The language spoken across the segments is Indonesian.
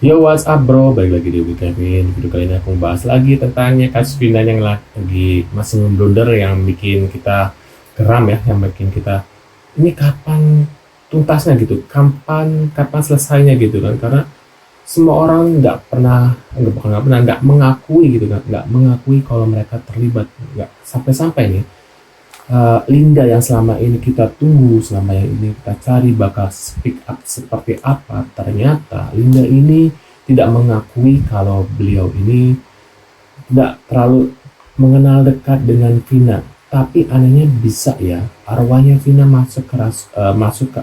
Yo, what's up bro? Balik lagi di Kevin. Video kali ini aku bahas lagi tentangnya kasus Vina yang lagi masih memblunder yang bikin kita geram ya, yang bikin kita ini kapan tuntasnya gitu, kapan kapan selesainya gitu kan? Karena semua orang nggak mengakui gitu kan, nggak mengakui kalau mereka terlibat, nggak sampai-sampai nih Linda yang selama ini kita tunggu, selama yang ini kita cari bakal speak up seperti apa, ternyata Linda ini tidak mengakui kalau beliau ini tidak terlalu mengenal dekat dengan Vina. Tapi anehnya bisa ya, arwahnya Vina masuk ke masuk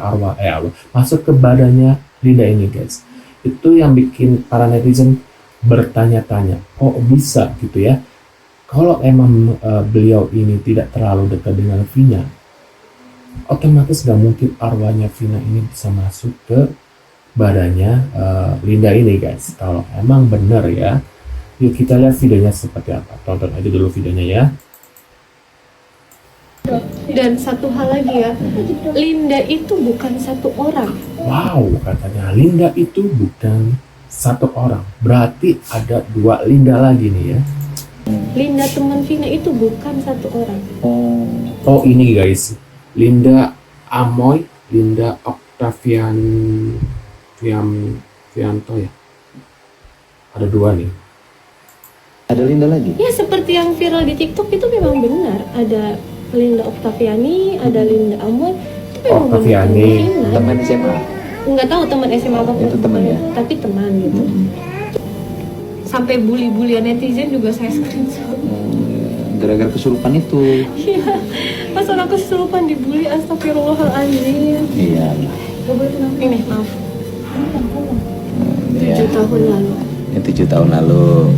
ke badannya Linda ini guys. Itu yang bikin para netizen bertanya-tanya, kok bisa gitu ya? Kalau emang beliau ini tidak terlalu dekat dengan Vina, otomatis gak mungkin arwahnya Vina ini bisa masuk ke badannya Linda ini guys. Kalau emang benar ya, yuk kita lihat videonya seperti apa. Tonton aja dulu videonya ya. Dan satu hal lagi ya, Linda itu bukan satu orang. Wow, katanya Linda itu bukan satu orang. Berarti ada dua Linda lagi nih ya. Linda teman Vina itu bukan satu orang. Oh ini guys, Linda Amoy, Linda Vianto ya. Ada dua nih. Ada Linda lagi? Ya seperti yang viral di TikTok itu memang benar. Ada Linda Oktaviani, ada Linda Amoy. Itu memang Oktaviani, teman SMA. Nggak tahu teman SMA apa. Itu teman ya? Tapi teman gitu. Sampai bully-bulian netizen juga saya screenshot. Gara-gara kesurupan itu. Iya, pas orang kesurupan dibully, astagfirullahaladzim. Iya. Ini maaf. Iya. 7 tahun lalu. Ya, 7 tahun lalu.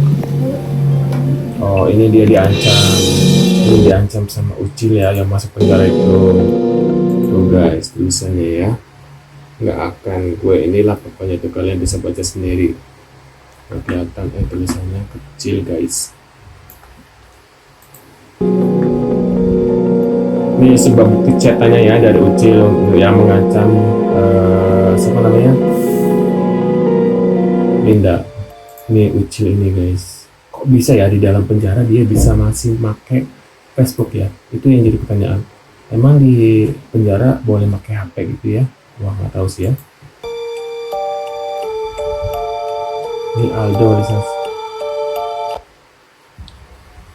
Oh ini dia diancam. Ini diancam sama Ucil ya, yang masuk penjara itu. Tuh guys, tulisannya ya. Nggak akan gue inilah pokoknya tuh, kalian bisa baca sendiri. Nggak kelihatan tulisannya kecil guys. Ini sebuah bukti chatanya ya dari Ucil yang mengancam siapa namanya, Linda. Ini Ucil ini guys. Kok bisa ya di dalam penjara dia bisa masih pakai Facebook ya? Itu yang jadi pertanyaan. Emang di penjara boleh pakai HP gitu ya? Wah nggak tahu sih ya. Ini Aldo lisensi.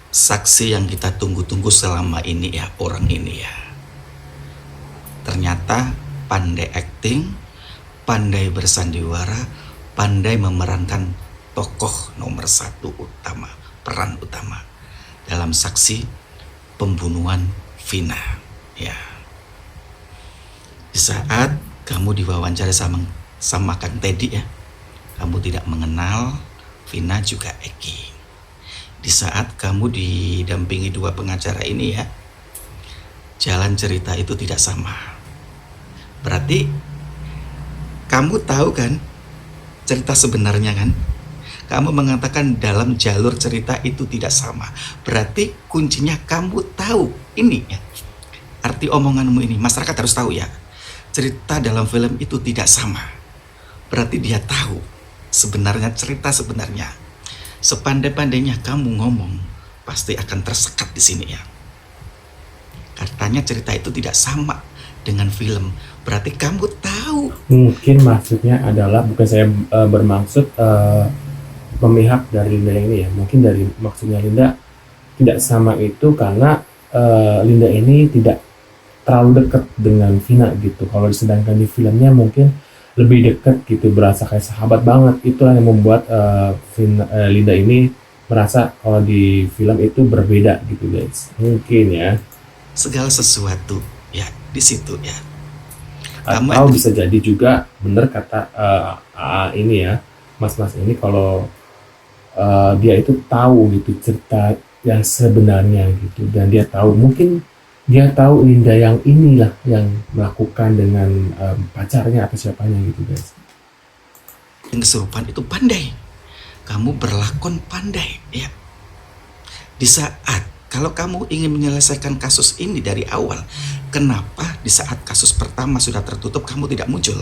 Saksi yang kita tunggu-tunggu selama ini ya, orang ini ya. Ternyata pandai acting, pandai bersandiwara, pandai memerankan tokoh nomor 1 utama, peran utama dalam saksi pembunuhan Vina ya. Di saat kamu diwawancara sama Kang Teddy ya, kamu tidak mengenal Vina juga Eki. Di saat kamu didampingi 2 pengacara ini ya, jalan cerita itu tidak sama. Berarti kamu tahu kan cerita sebenarnya kan? Kamu mengatakan dalam jalur cerita itu tidak sama. Berarti kuncinya kamu tahu ini ya. Arti omonganmu ini masyarakat harus tahu ya. Cerita dalam film itu tidak sama. Berarti dia tahu sebenarnya cerita sebenarnya. Sepandai-pandainya kamu ngomong, pasti akan tersekat di sini ya. Katanya cerita itu tidak sama dengan film, berarti kamu tahu. Mungkin maksudnya adalah, bukan saya bermaksud memihak dari Linda ini ya. Mungkin dari maksudnya Linda tidak sama itu karena Linda ini tidak terlalu dekat dengan Vina gitu. Kalau sedangkan di filmnya mungkin lebih dekat gitu, berasa kayak sahabat banget. Itulah yang membuat Linda ini merasa kalau di film itu berbeda gitu guys. Mungkin ya. Segala sesuatu ya di situ ya. Atau bisa jadi juga bener kata ini ya, mas-mas ini, kalau dia itu tahu gitu cerita yang sebenarnya gitu, dan dia tahu, mungkin dia tahu Linda yang inilah yang melakukan dengan pacarnya atau siapanya gitu guys. Yang kesurupan itu pandai. Kamu berlakon pandai ya. Di saat kalau kamu ingin menyelesaikan kasus ini dari awal, kenapa di saat kasus pertama sudah tertutup kamu tidak muncul?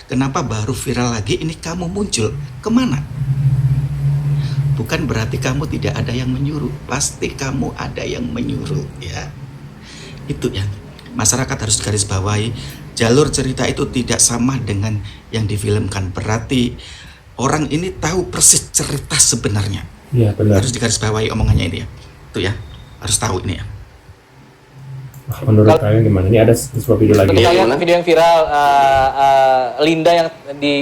Kenapa baru viral lagi ini kamu muncul? Kemana? Bukan berarti kamu tidak ada yang menyuruh. Pasti kamu ada yang menyuruh ya. Itu ya. Masyarakat harus garis bawahi. Jalur cerita itu tidak sama dengan yang difilmkan. Berarti orang ini tahu persis cerita sebenarnya. Iya benar. Harus digarisbawahi omongannya ini ya. Itu ya. Harus tahu ini ya. Wah, menurut kalian gimana? Ini ada sebuah video lagi. Kita lihat video yang viral, Linda yang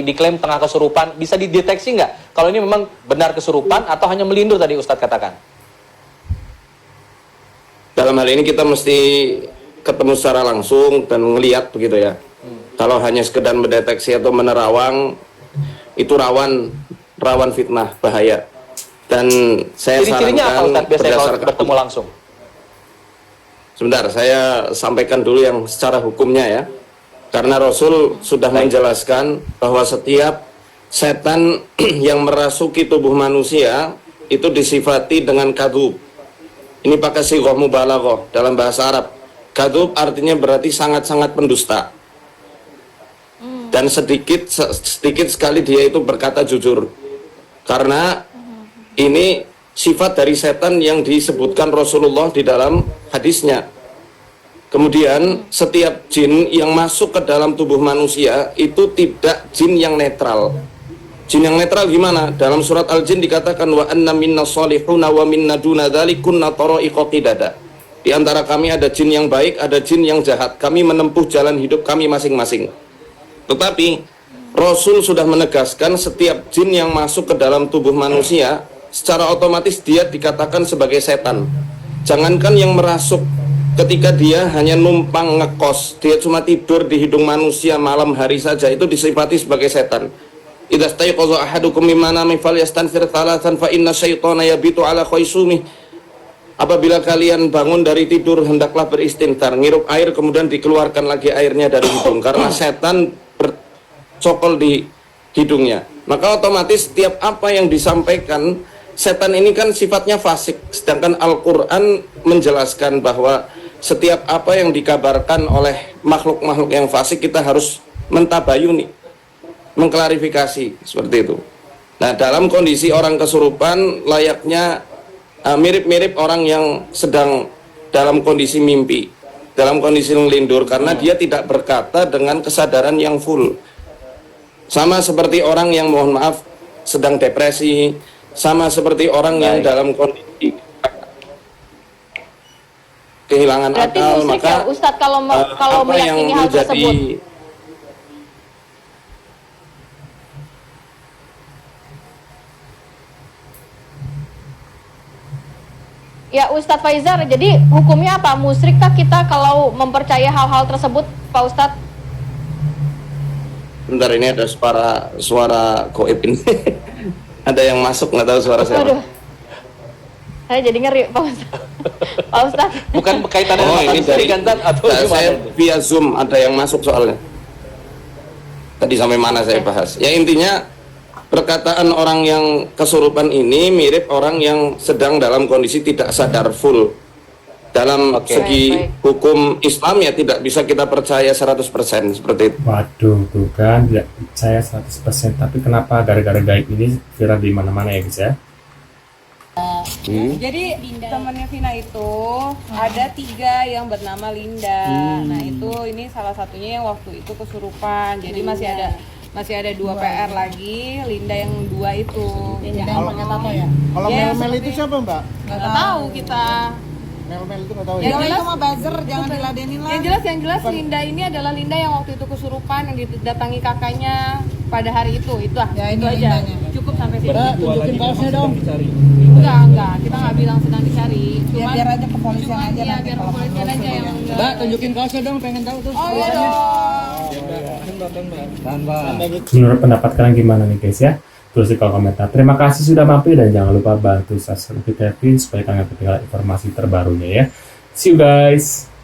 diklaim tengah kesurupan, bisa dideteksi nggak kalau ini memang benar kesurupan atau hanya melindur tadi Ustadz katakan? Dalam hal ini kita mesti ketemu secara langsung dan ngelihat begitu ya. Kalau hanya sekedar mendeteksi atau menerawang, itu rawan fitnah, bahaya. Dan saya Ciri-cirinya apa sarankan Ustadz biasanya kalau berdasarkan bertemu langsung? Sebentar, saya sampaikan dulu yang secara hukumnya ya. Karena Rasul sudah menjelaskan bahwa setiap setan yang merasuki tubuh manusia itu disifati dengan kadzub. Ini pakai sighah mubalaghah dalam bahasa Arab. Kadzub artinya berarti sangat-sangat pendusta. Dan sedikit sekali dia itu berkata jujur. Karena ini sifat dari setan yang disebutkan Rasulullah di dalam hadisnya. Kemudian setiap jin yang masuk ke dalam tubuh manusia itu tidak jin yang netral. Jin yang netral gimana? Dalam surat Al-Jin dikatakan wa anna minna salihuna wa minna duna dzalikunna tara'iqa qidada. Di antara kami ada jin yang baik, ada jin yang jahat. Kami menempuh jalan hidup kami masing-masing. Tetapi Rasul sudah menegaskan setiap jin yang masuk ke dalam tubuh manusia secara otomatis dia dikatakan sebagai setan. Jangankan yang merasuk, ketika dia hanya numpang ngekos, dia cuma tidur di hidung manusia malam hari saja, itu disifati sebagai setan. Idza stayqaza ahadukum min manami falyastanfir thalathan fa inna syaitana yabitu ala khaysumih. Apabila kalian bangun dari tidur hendaklah beristinfar, ngirup air kemudian dikeluarkan lagi airnya dari hidung karena setan bercokol di hidungnya. Maka otomatis setiap apa yang disampaikan, setan ini kan sifatnya fasik, sedangkan Al-Quran menjelaskan bahwa setiap apa yang dikabarkan oleh makhluk-makhluk yang fasik kita harus mentabayuni, mengklarifikasi seperti itu. Nah, dalam kondisi orang kesurupan layaknya mirip-mirip orang yang sedang dalam kondisi mimpi, dalam kondisi ngelindur, karena dia tidak berkata dengan kesadaran yang full. Sama seperti orang yang mohon maaf sedang depresi, sama seperti orang yang dalam kondisi kehilangan Berarti akal, musrik maka ya Ustadz kalau apa yang meyakini hal menjadi tersebut. Ya Ustadz Faizar, jadi hukumnya apa? Musyrikkah kita kalau mempercayai hal-hal tersebut, Pak Ustadz? bentar, ini ada suara goib ini. Ada yang masuk, nggak tahu suara siapa. Waduh, saya jadi ngeri, Pak Ustadz. Pak Ustadz. Bukan berkaitan dengan ini dari Ustadz atau nah, gimana? saya via Zoom ada yang masuk soalnya. Tadi sampai mana saya bahas? Ya intinya perkataan orang yang kesurupan ini mirip orang yang sedang dalam kondisi tidak sadar full. Dalam segi Baik. hukum Islam ya tidak bisa kita percaya 100% seperti itu. Waduh, tuh kan tidak percaya 100%. Tapi kenapa gara-gara gaib ini viral di mana-mana ya guys ya? Jadi temannya Vina itu ada 3 yang bernama Linda. Nah itu ini salah satunya yang waktu itu kesurupan. Jadi masih ada 2 PR lagi. Linda yang 2 itu. Linda yang pakai tato ya? Kalau Ya, Mel-Mel seperti- itu siapa mbak? Nggak tahu kita. Mel-Mel itu nggak tahu Yang ya? jelas itu mah buzzer, jangan diladenin lah. Yang jelas Linda ini adalah Linda yang waktu itu kesurupan yang didatangi kakaknya pada hari itu. Itu Ya, ini aja. Lindanya. Cukup sampai sini. Mbak, tunjukin kaosnya dong. Enggak, kita nggak bilang sedang dicari. Ya, biar aja kepolisian aja Iya, nanti biar kalau kepolisian aja yang Mbak, tunjukin kaosnya dong, pengen tahu tuh. Oh iya dong. Tahan, Mbak. Menurut pendapat kalian gimana nih guys ya? Tulis di kolom komentar. Terima kasih sudah mampir dan jangan lupa bantu subscribe Kevin supaya kalian ketinggalan informasi terbarunya ya. See you guys.